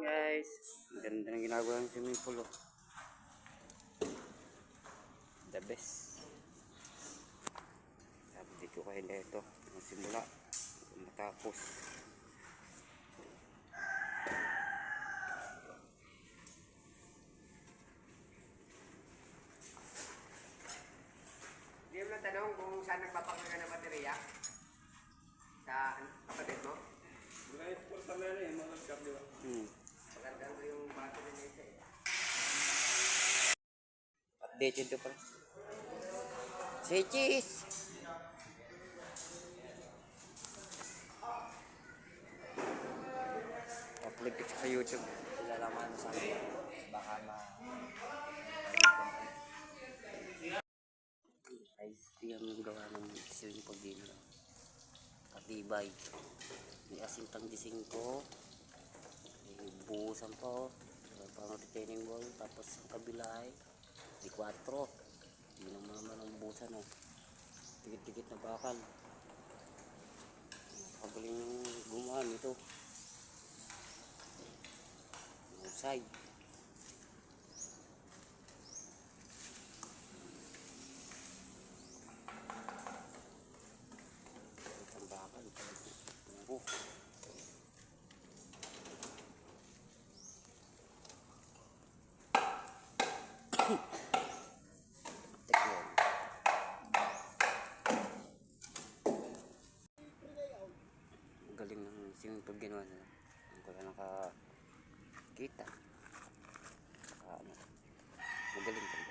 Guys, ganda ng ginagawa ng swimming pool, oh. The best. Update ko kayo na ito simula matapos. Hindi mo lang tanong kung saan nagpapakarga ng baterya sa kapatid mo? Pakargaan Pakargaan ko yung battery na isa eh. Update ito pa. Say cheese! Upload ko sa YouTube. Ilalaman mo sa akin. Baka Guys, tingnan mo yung gawa ng swimming pool din. Katibay. May asintang gising ko. May buhusan pa, oh. Pang retaining wall. Tapos ang kabila ay di 4. Hindi naman ang buhusan, oh. Tikit-tikit na bakal. Pagaling yung gumawa nito. Outside. Ang bakal. Tingnan. Galing ng swimming pool ginawa nila. Hindi ko na nakakita. Magaling.